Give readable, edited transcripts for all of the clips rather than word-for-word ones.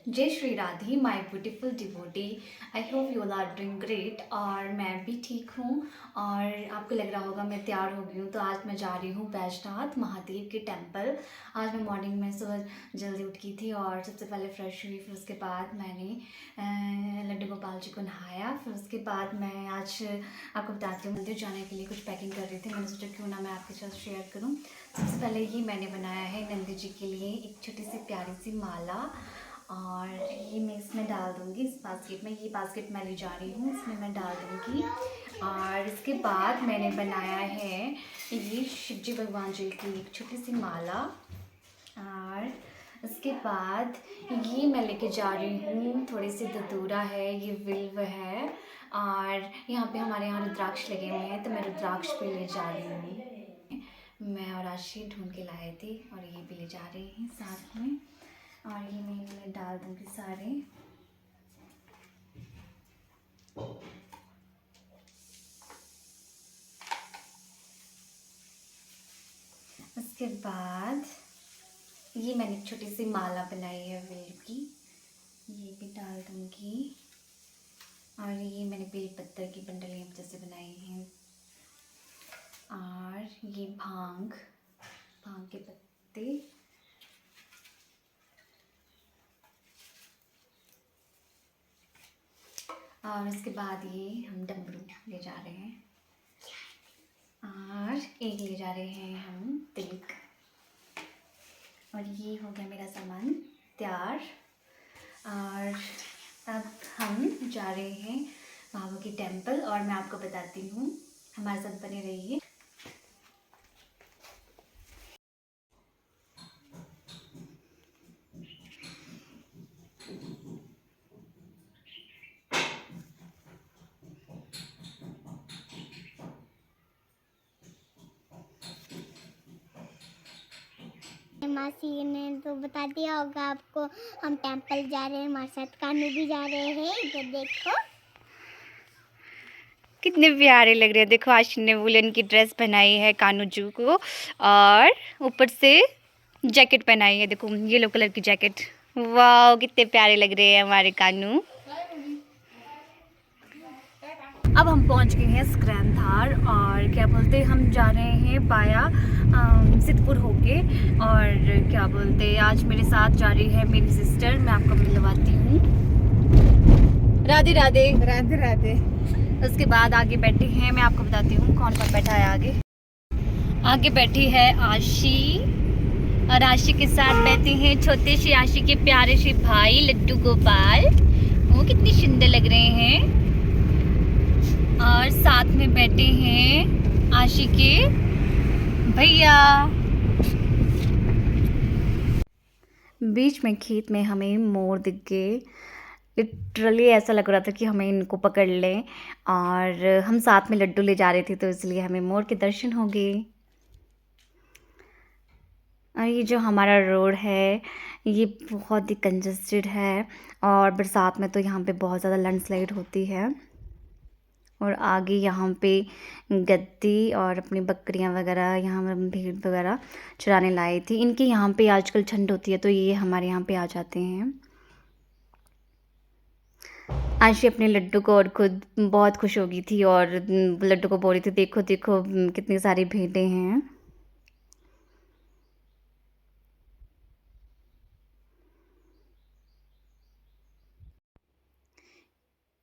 जय Shri Radhe my beautiful devotee. I hope you all are doing great और मैं भी ठीक हूँ। और आपको लग रहा होगा मैं तैयार हो गई हूँ, तो आज मैं जा रही हूँ वैष्णोनाथ महादेव के टेम्पल। आज मैं मॉर्निंग में सुबह जल्दी उठ गई थी और सबसे पहले फ्रेश हुई। फिर उसके बाद मैंने लड्डू गोपाल जी को नहाया। फिर उसके बाद मैं आज आपको बताती हूँ, मंदिर जाने के लिए कुछ पैकिंग कर रही थी। मैंने सोचा क्यों ना मैं आपके साथ शेयर करूँ। सबसे पहले ये मैंने बनाया है नंदी जी के लिए एक छोटी सी प्यारी सी माला, और ये मैं इसमें डाल दूँगी इस बास्केट में। ये बास्केट मैं ले जा रही हूँ, इसमें मैं डाल दूँगी। और इसके बाद मैंने बनाया है ये शिव जी भगवान जी की एक छोटी सी माला। और इसके बाद ये मैं लेके जा रही हूँ थोड़ी सी धतूरा है, ये विल्व है। और यहाँ पे हमारे यहाँ रुद्राक्ष लगे हुए हैं, तो मैं रुद्राक्ष भी ले जा रही हूँ। मैं और आशी ढूंढ के लाए थे और ये भी ले जा रहे हैं साथ में। और ये मैं डाल दूँगी सारे। उसके बाद ये मैंने एक छोटी सी माला बनाई है बेल की, ये भी डाल दूँगी। और ये मैंने बेल पत्तर की बंडलियाँ जैसे बनाई हैं। और ये भांग के पत्ते। और उसके बाद ये हम डमरू ले जा रहे हैं। और एक ले जा रहे हैं हम तिलक। और ये हो गया मेरा सामान तैयार। और अब हम जा रहे हैं बाबा की टेम्पल, और मैं आपको बताती हूँ, हमारे साथ बने रहिए। मासी ने तो बता दिया होगा आपको, हम टेंपल जा रहे हैं, हमारे साथ कानू भी जा रहे हैं। इधर देखो कितने प्यारे लग रहे हैं। देखो आशिन ने वुलन की ड्रेस पहनाई है कानू जू को, और ऊपर से जैकेट पहनाई है। देखो येलो कलर की जैकेट। वाह कितने प्यारे लग रहे हैं हमारे कानू। अब हम पहुंच गए हैं स्क्रैनधार, और क्या बोलते हम जा रहे हैं पाया सिद्धपुर होके। और क्या बोलते आज मेरे साथ जा रही है मेरी सिस्टर, मैं आपको मिलवाती हूँ। राधे राधे राधे राधे। उसके बाद आगे बैठे हैं, मैं आपको बताती हूँ कौन कौन बैठा है आगे। आगे बैठी है आशी, और आशी के साथ बैठे हैं छोटे से आशी के प्यारे से भाई लड्डू गोपाल। वो कितनी सुंदर लग रहे हैं। और साथ में बैठे हैं आशी के भैया। बीच में खेत में हमें मोर दिख गए। लिटरली ऐसा लग रहा था कि हमें इनको पकड़ लें। और हम साथ में लड्डू ले जा रहे थे, तो इसलिए हमें मोर के दर्शन हो गए। और ये जो हमारा रोड है ये बहुत ही कंजस्टेड है, और बरसात में तो यहाँ पे बहुत ज़्यादा लैंडस्लाइड होती है। और आगे यहाँ पे गद्दी और अपनी बकरियाँ वगैरह, यहाँ भीड़ वगैरह चराने लाई थी। इनके यहाँ पे आजकल ठंड होती है, तो ये हमारे यहाँ पे आ जाते हैं। आशी अपने लड्डू को और खुद बहुत खुश हो गई थी, और लड्डू को बोल रही थी देखो देखो कितनी सारी भेंटें हैं।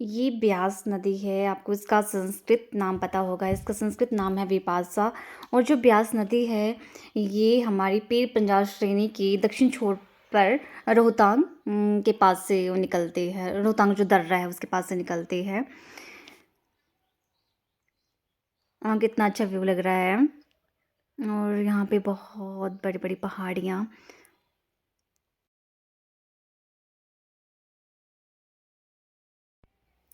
ये ब्यास नदी है, आपको इसका संस्कृत नाम पता होगा। इसका संस्कृत नाम है विपाशा। और जो ब्यास नदी है ये हमारी पीर पंजाब श्रेणी की दक्षिण छोर पर रोहतांग के पास से वो निकलते हैं। रोहतांग जो दर्रा है उसके पास से निकलते हैं। कितना अच्छा व्यू लग रहा है। और यहाँ पे बहुत बड़ी बड़ी पहाड़ियाँ।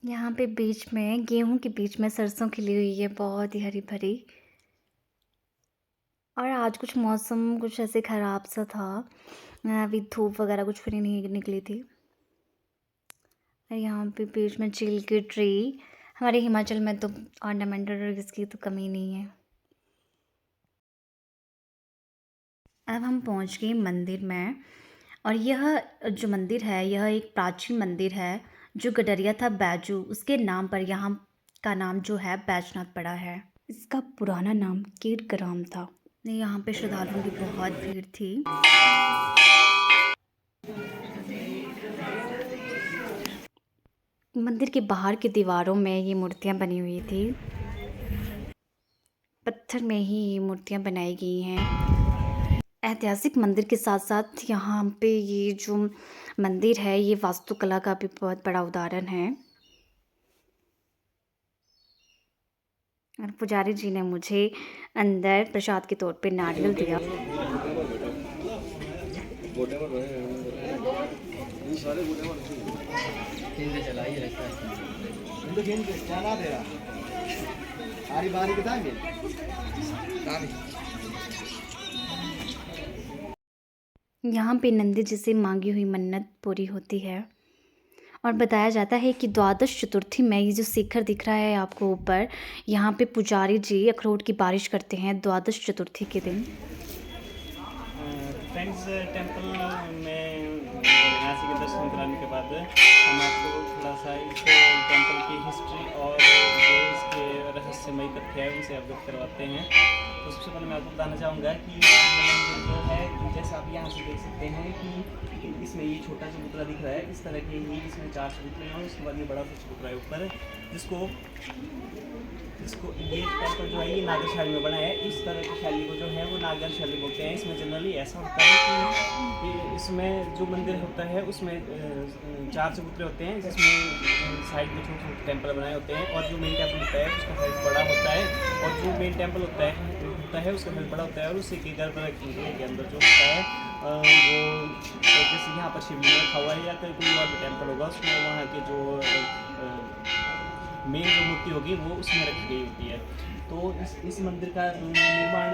यहाँ पे बीच में गेहूं के बीच में सरसों खिली हुई है, बहुत ही हरी भरी। और आज कुछ मौसम कुछ ऐसे ख़राब सा था, अभी धूप वगैरह कुछ भी नहीं निकली थी। और यहाँ पे बीच में चील की ट्री। हमारे हिमाचल में तो ऑर्नामेंटल इसकी तो कमी नहीं है। अब हम पहुँच गए मंदिर में, और यह जो मंदिर है यह एक प्राचीन मंदिर है जो गडरिया था बैजू, उसके नाम पर यहाँ का नाम जो है बैजनाथ पड़ा है। इसका पुराना नाम कीरग्राम था। यहाँ पे श्रद्धालुओं की बहुत भीड़ थी। मंदिर के बाहर की दीवारों में ये मूर्तियाँ बनी हुई थी। पत्थर में ही ये मूर्तियाँ बनाई गई हैं। ऐतिहासिक मंदिर के साथ साथ यहाँ पे ये जो मंदिर है ये वास्तुकला का भी बहुत बड़ा उदाहरण है। और पुजारी जी ने मुझे अंदर प्रसाद के तौर पे नारियल दिया। यहाँ पे नंदी जी से मांगी हुई मन्नत पूरी होती है। और बताया जाता है कि द्वादश चतुर्थी में ये जो शिखर दिख रहा है आपको ऊपर, यहाँ पे पुजारी जी अखरोट की बारिश करते हैं द्वादश चतुर्थी के दिन। फ्रेंड्स, टेंपल में यहाँ के दर्शन कराने के बाद हम आपको थोड़ा सा इस टेंपल की हिस्ट्री और जो इसके रहस्यमयी तथ्य है उनसे अवगत करवाते हैं। तो सबसे पहले मैं आपको बताना चाहूँगा कि ये मंदिर जो है, जैसा आप यहाँ से देख सकते हैं कि इसमें ये छोटा सा चबूतरा दिख रहा है, इस तरह के ही इसमें 4 चबूतरे हैं और उसके बाद ये बड़ा सा चबूतरा है ऊपर, जिसको ये टेंपल जो है ये नागर शैली में बना है। इस तरह की शैली को जो है वो नागर शैली बोलते हैं। इसमें जनरली ऐसा होता है कि इसमें जो मंदिर होता है उसमें 4 चबूतरे होते हैं, जिसमें साइड में छोटे छोटे टेंपल बनाए होते हैं और जो मेन टेंपल होता है उसका साइज बड़ा होता है और जो मेन टेंपल होता है उसका साइज बड़ा होता है और उसी के गर्भगृह के अंदर जो होता है वो जैसे यहाँ पर शिवलिंग रखा हुआ है या कोई और भी टेंपल होगा उसमें वहाँ के जो मेन जो मूर्ति होगी वो उसमें रखी गई होती है। तो इस मंदिर का निर्माण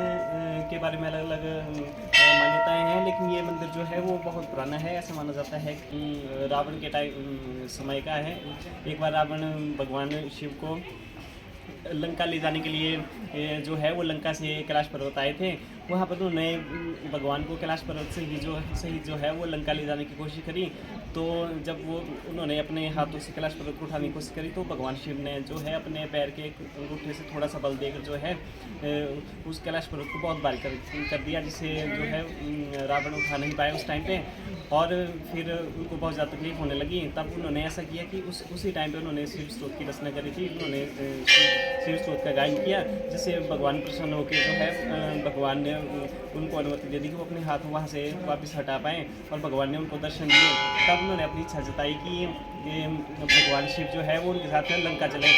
के बारे में अलग अलग मान्यताएं हैं, लेकिन ये मंदिर जो है वो बहुत पुराना है। ऐसा माना जाता है कि रावण के समय का है। एक बार रावण भगवान शिव को लंका ले जाने के लिए जो है वो लंका से कैलाश पर्वत आए थे। वहाँ पर उन्होंने भगवान को कैलाश पर्वत से ही जो है वो लंका ले जाने की कोशिश करी। तो जब वो उन्होंने अपने हाथों से कैलाश पर्वत को उठाने की कोशिश करी तो भगवान शिव ने जो है अपने पैर के अंगूठे से थोड़ा सा बल देकर जो है उस कैलाश पर्वत को बहुत भारी कर दिया, जिससे जो है रावण उठा नहीं पाए उस टाइम पे और फिर उनको बहुत ज़्यादा तकलीफ होने लगी। तब उन्होंने ऐसा किया कि उसी टाइम पे उन्होंने शिव स्तोत्र की रचना करी थी। उन्होंने शिव स्तोत्र का गायन किया, जिससे भगवान प्रसन्न होकर जो है भगवान ने उनको अनुमति दे दी कि वो अपने हाथ वहाँ से वापस हटा पाएँ और भगवान ने उनको दर्शन दिए। तब उन्होंने अपनी इच्छा जताई कि भगवान शिव जो है वो उनके साथ लंका चले।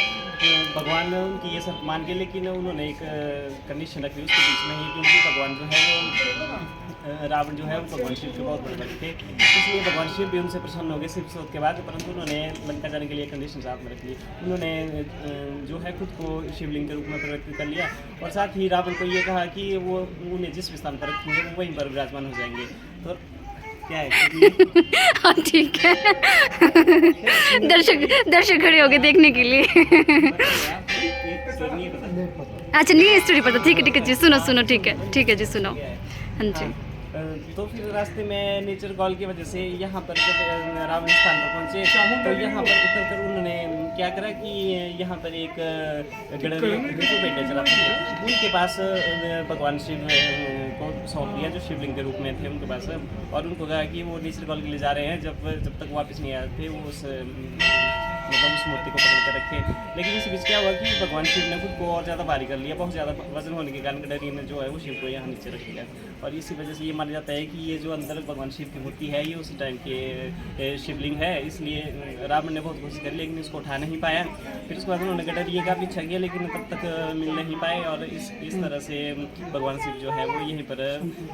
भगवान उनकी ये सब मान के, लेकिन उन्होंने एक कंडीशन रखी उसके बीच में ही, क्योंकि भगवान जो है वो रावण जो है वो भगवान शिव के बहुत बड़े भक्त थे, इसलिए भगवान शिव भी उनसे प्रसन्न हो गए शिव स्तोत्र के बाद। परंतु उन्होंने लंका जाने के लिए कंडीशन साथ में रख ली। उन्होंने जो है खुद को शिवलिंग के रूप में परिवर्तित कर लिया और साथ ही रावण को ये कहा कि वो उन्हें जिस स्थान पर रखेंगे वो वहीं पर विराजमान हो जाएंगे। तो क्या है हाँ ठीक है। दर्शक खड़े हो गए देखने के लिए। अच्छा नहीं स्टोरी पता, ठीक है जी, सुनो ठीक है जी, सुनो। हाँ जी। तो फिर रास्ते में नेचर कॉल की वजह से यहाँ पर जब रावण स्थान पर पहुँचे तो यहाँ पर उतर कर उन्होंने क्या करा कि यहाँ पर एक बेटे चलाते थे, उनके पास भगवान शिव को सौंप दिया जो शिवलिंग के रूप में थे उनके पास, और उनको कहा कि वो नेचर कॉल के लिए जा रहे हैं, जब तक वापस नहीं आए थे वो उस मूर्ति को पकड़ कर रखे। लेकिन इस बीच क्या हुआ कि भगवान शिव ने खुद को और ज़्यादा भारी कर लिया, बहुत ज़्यादा वजन होने के कारण गडरिया ने जो है वो शिव को यहाँ नीचे रख लिया और इसी वजह से ये माना जाता है कि ये जो अंदर भगवान शिव की मूर्ति है ये उस टाइम के शिवलिंग है। इसलिए रावण ने बहुत कोशिश करी लेकिन इसको उठा नहीं पाया। फिर उसके बाद उन्होंने गडरिया का पीछा किया लेकिन तब तक मिल नहीं पाए और इस तरह से भगवान शिव जो है वो यहीं पर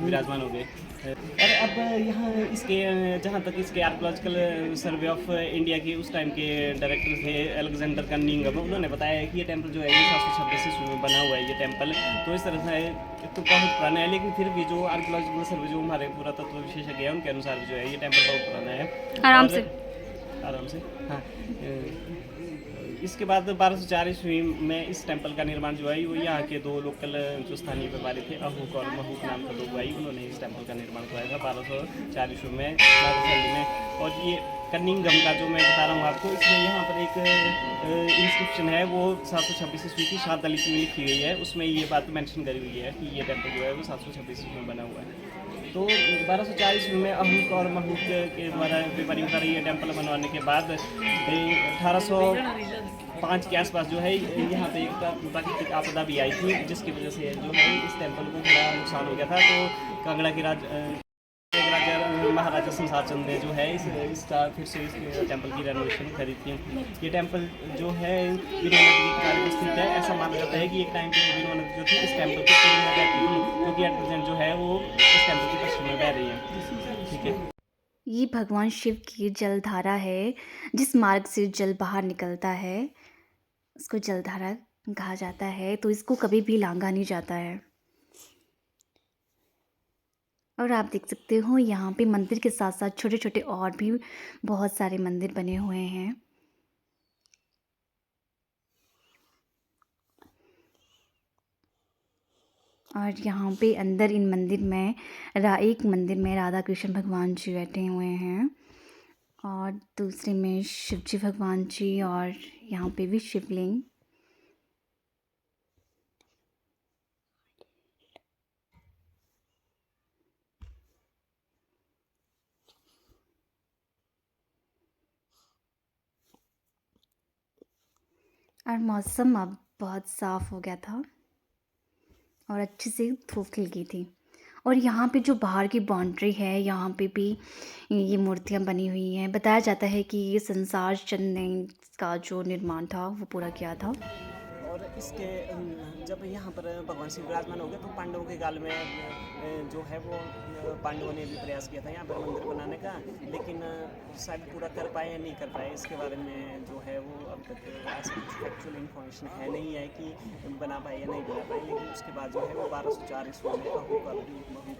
विराजमान हो गए। और अब यहाँ इसके जहाँ तक इसके आर्कोलॉजिकल सर्वे ऑफ इंडिया के उस टाइम के डायरेक्टर थे अलेक्जेंडर कनिंघम, उन्होंने बताया कि ये टेंपल जो है ये 726 ईस्वी में बना हुआ है ये टेंपल। तो इस तरह से तो बहुत पुराना है, लेकिन फिर भी जो आर्कोलॉजिकल सर्वे जो हमारे पुरातत्व विशेषज्ञ है उनके अनुसार जो है ये टेंपल बहुत पुराना है। आराम से हाँ। इसके बाद 1204 ईस्वी में इस टेम्पल का निर्माण जो है वो यहाँ के दो लोकल जो स्थानीय व्यापारी थे अहूक और महूक नाम के दो भाई, उन्होंने इस टेम्पल का निर्माण करवाया था 1204 ईस्वी में नागरशैली में। और ये कनिंगम का जो मैं बता रहा हूँ आपको, इसमें यहाँ पर एक इंस्क्रिप्शन है वो 726 ईस्वी की शारदा लिपि में लिखी गई है। उसमें ये बात मेंशन करी हुई है कि ये टेम्पल जो है वो 726 ईस्वी में बना हुआ है। तो 1204 ईस्वी में अहूक और महूक के द्वारा व्यापारियों का ये टेम्पल बनवाने के बाद 1805 के आसपास जो है यहाँ पे एक प्राकृतिक आपदा भी आई थी, जिसकी वजह से जो है इस टेम्पल को थोड़ा नुकसान हो गया था। तो कांगड़ा के राजा महाराजा संसार चंद ने जो है इसका फिर से इस टेम्पल की रेनोवेशन करी थी। ये टेम्पल जो है वीरवा नदी के किनारे पर स्थित है। ऐसा माना जाता है कि एक टाइम पे वीरवा नदी जो थी इस टेम्पल के पूर्व में बहती थी, जो कि एट प्रेजेंट जो है वो इस टेम्पल के पश्चिम में बह रही है। ठीक है, ये भगवान शिव की जलधारा है। जिस मार्ग से जल बाहर निकलता है उसको जलधारा कहा जाता है। तो इसको कभी भी लांघा नहीं जाता है। और आप देख सकते हो यहाँ पे मंदिर के साथ साथ छोटे छोटे और भी बहुत सारे मंदिर बने हुए हैं। और यहाँ पे अंदर इन मंदिर में एक मंदिर में राधा कृष्ण भगवान जी बैठे हुए हैं और दूसरे में शिव जी भगवान जी, और यहाँ पे भी शिवलिंग। और मौसम अब बहुत साफ़ हो गया था और अच्छे से धूप खिल गई थी। और यहाँ पे जो बाहर की बाउंड्री है यहाँ पे भी ये मूर्तियाँ बनी हुई हैं। बताया जाता है कि ये संसार चंद ने का जो निर्माण था वो पूरा किया था। और इसके जब यहाँ पर भगवान शिव विराजमान हो गए तो पांडवों के काल में जो है वो पांडवों ने भी प्रयास किया था यहाँ पर मंदिर बनाने का, लेकिन शायद पूरा कर पाए या नहीं कर पाए, इसके बारे में जो है वो अब तक ऐसी फैक्चुअल इन्फॉर्मेशन है नहीं है कि बना पाए या नहीं बना पाए। लेकिन उसके बाद जो है वो 1204 ईस्वी में अहूक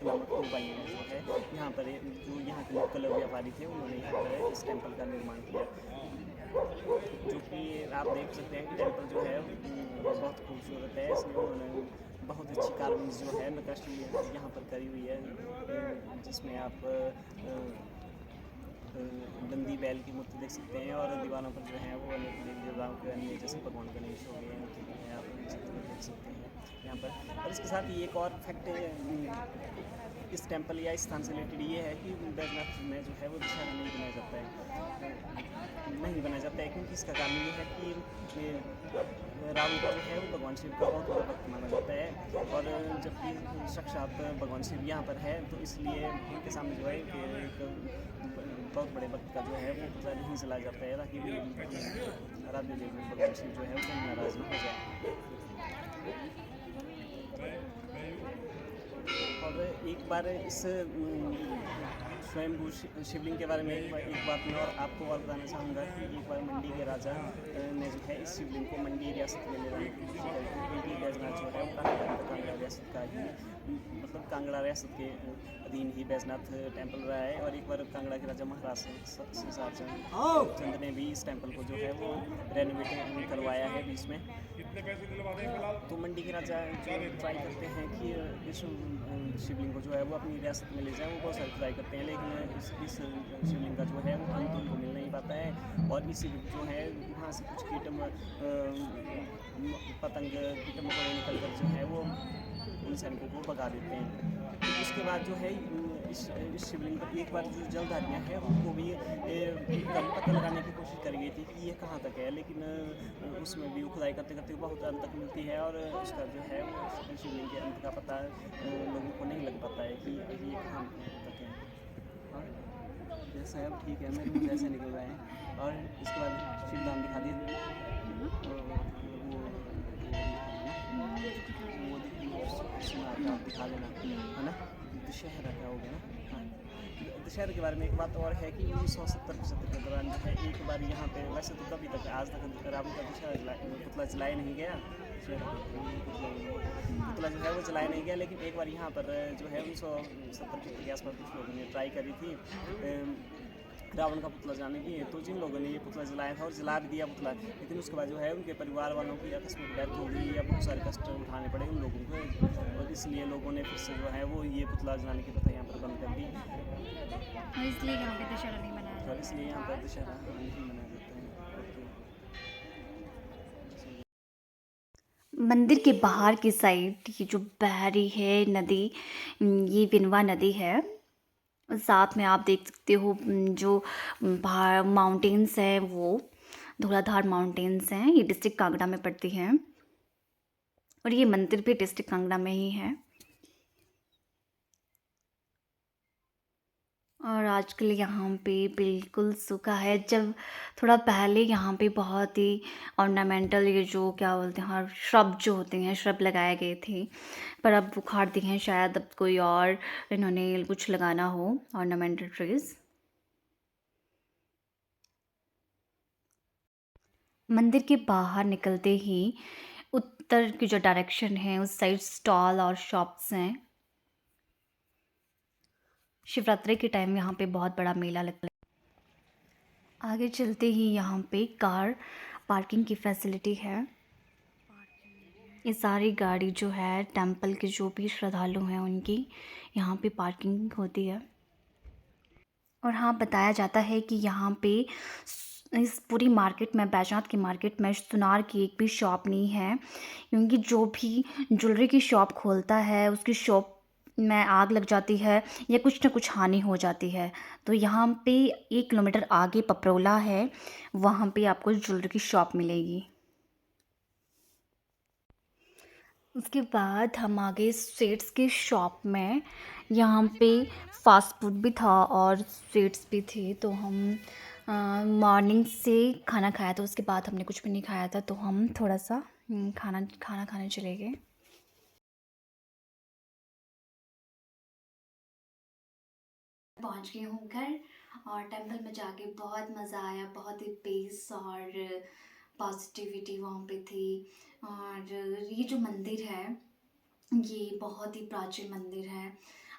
नामक दो भाइयों ने जो है यहाँ पर जो यहाँ के लोकल व्यापारी थे उन्होंने यहाँ पर इस टेम्पल का निर्माण किया, जो कि आप देख सकते हैं कि टेम्पल जो है बहुत खूबसूरत है। इसमें उन्होंने बहुत अच्छी कार्विंग्स जो है नक्काशी यहाँ पर करी हुई है, जिसमें आप बंदी बैल की मूर्ति देख सकते हैं और दीवारों पर जो है वो अनेक देवी देवताओं के अन्य जैसे भगवान गणेश हो गए हैं, आप चित्र देख सकते हैं यहाँ पर। और इसके साथ ही एक और फैक्ट इस टेम्पल या इस स्थान से रिलेटेड ये है कि बैजनाथ में जो है वो दशहरा नहीं बनाया जाता है, क्योंकि इसका कारण ये है कि रावण का जो है वो भगवान शिव का बहुत बड़ा भक्त माना जाता है। और जबकि साक्षात भगवान शिव यहाँ पर है तो इसलिए उनके सामने जो है एक बहुत बड़े भक्त का जो है वो पुतला नहीं जलाया जाता है, ताकि आराध्य देव भगवान शिव जो है वो नाराज न हो जाए। और एक बार इस स्वयंभू शिवलिंग के बारे में एक बात मैं और आपको और बताना चाहूँगा कि एक बार मंडी के राजा ने जो है इस शिवलिंग को मंडी रियासत में ले जाने की कोशिश करी थी, क्योंकि बैजनाथ जो है वो कांगड़ा रियासत का ही मतलब कांगड़ा रियासत के अधीन ही बैजनाथ टेम्पल रहा है। और एक बार कांगड़ा के राजा महाराज संसार चंद ने भी इस टेम्पल को जो है वो रेनोवेट करवाया है बीच में। तो मंडी के राजा जो ट्राई करते हैं कि इस शिवलिंग को जो है वो अपनी रियासत में ले जाएं, वो बहुत सारे ट्राई करते हैं, लेकिन इस शिवलिंग का जो है वो अंत उनको मिल नहीं पाता है। और इसी जो है वहाँ से कुछ कीट पतंग कीट मकोड़े निकल कर जो है वो उन सैनिकों को भगा देते हैं। उसके बाद जो है इस शिवलिंग पर एक बार जो जलधारियाँ हैं उनको भी पता लगाने की कोशिश करी गई थी कि ये कहाँ तक है, लेकिन उसमें भी खुदाई करते करते बहुत अंत तक मिलती है और उसका जो है वो शिवलिंग के अंत का पता लोगों को नहीं लग पाता है कि ये कहाँ तक है। और जैसा है ठीक है, मेरे मुँह जैसे निकल रहे हैं। और इसके बाद शिवधाम दिखा दिए वो दिखा देना है ना। दशहरा का हो गया ना। हाँ, दशहरे के बारे में एक बात और है कि 1970-75 के दौरान जो है एक बार यहाँ पे, वैसे तो कभी तक आज तक रावण का दशहरा पुतला जलाया नहीं गया, पुतला जो है वो जलाया नहीं गया, लेकिन एक बार यहाँ पर जो है 1970 के आसपास कुछ लोगों ने ट्राई करी थी रावण का पुतला जलाने की। तो जिन लोगों ने ये पुतला जलाया था और जला भी दिया पुतला, लेकिन उसके बाद जो है उनके परिवार वालों की आकस्मिक डेथ हो गई या बहुत सारे कष्ट उठाने पड़े उन लोगों को, और इसलिए लोगों ने फिर से जो है वो ये पुतला जलाने की प्रथा यहाँ पर बंद कर दी, और इसलिए यहाँ पे दशहरा नहीं मनाया और जाता इसलिए यहाँ पर दशहरा नहीं मनाया जाता है। मंदिर के बाहर की साइड ये जो बह रही है नदी, ये विनवा नदी है। साथ में आप देख सकते हो जो बाहर माउंटेन्स हैं वो धौलाधार माउंटेन्स हैं। ये डिस्ट्रिक्ट कांगड़ा में पड़ती हैं और ये मंदिर भी डिस्ट्रिक्ट कांगड़ा में ही है। और आजकल यहाँ पे बिल्कुल सूखा है। जब थोड़ा पहले यहाँ पे बहुत ही ऑर्नामेंटल, ये जो क्या बोलते हैं, हाँ, श्रब जो होते हैं, श्रब लगाए गए थे, पर अब उखाड़ दिए हैं। शायद अब कोई और इन्होंने कुछ लगाना हो ऑर्नामेंटल ट्रीज। मंदिर के बाहर निकलते ही उत्तर की जो डायरेक्शन है उस साइड स्टॉल और शॉप्स हैं। शिवरात्रि के टाइम यहाँ पे बहुत बड़ा मेला लगता है। आगे चलते ही यहाँ पे कार पार्किंग की फैसिलिटी है। ये सारी गाड़ी जो है टेंपल के जो भी श्रद्धालु हैं उनकी यहाँ पे पार्किंग होती है। और हाँ, बताया जाता है कि यहाँ पे इस पूरी मार्केट में, बैजनाथ की मार्केट में, सुनार की एक भी शॉप नहीं है, क्योंकि जो भी ज्वेलरी की शॉप खोलता है उसकी शॉप में आग लग जाती है या कुछ ना कुछ हानि हो जाती है। तो यहाँ पे 1 किलोमीटर आगे पपरोला है, वहाँ पे आपको ज्वेलरी की शॉप मिलेगी। उसके बाद हम आ गए स्वीट्स की शॉप में। यहाँ पे फास्ट फूड भी था और स्वीट्स भी थे। तो हम मॉर्निंग से खाना खाया था, उसके बाद हमने कुछ भी नहीं खाया था, तो हम थोड़ा सा खाना खाने चले गए। पहुँच गई हूँ घर और टेंपल में जाके बहुत मज़ा आया। बहुत ही पीस और पॉजिटिविटी वहाँ पे थी। और ये जो मंदिर है ये बहुत ही प्राचीन मंदिर है।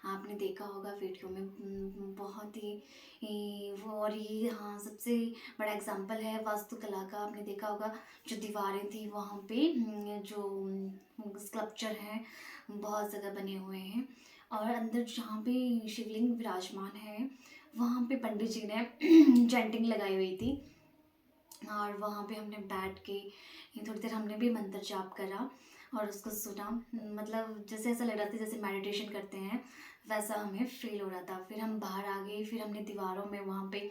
आपने देखा होगा वीडियो में, बहुत ही वो। और ये, हाँ, सबसे बड़ा एग्जांपल है वास्तुकला का। आपने देखा होगा जो दीवारें थी वहाँ पे जो स्कल्पचर हैं बहुत जगह बने हुए हैं। और अंदर जहाँ पे शिवलिंग विराजमान है वहाँ पे पंडित जी ने चैंटिंग लगाई हुई थी। और वहाँ पे हमने बैठ के थोड़ी देर हमने भी मंत्र जाप करा और उसको सुना। मतलब जैसे ऐसा लग रहा था जैसे मेडिटेशन करते हैं, वैसा हमें फील हो रहा था। फिर हम बाहर आ गए, फिर हमने दीवारों में वहाँ पे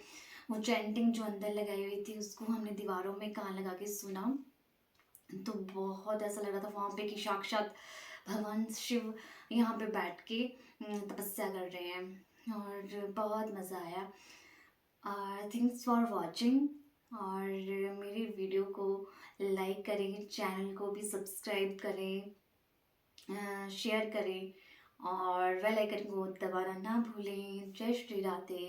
वो चैंटिंग जो अंदर लगाई हुई थी उसको हमने दीवारों में कान लगा के सुना। तो बहुत ऐसा लग रहा था वहाँ पे कि साक्षात भगवान शिव यहाँ पे बैठ के तपस्या कर रहे हैं। और बहुत मज़ा आया। Thanks for watching. और मेरी वीडियो को लाइक करें, चैनल को भी सब्सक्राइब करें, शेयर करें और बेल आइकन को दबाना ना भूलें। जय श्री राधे।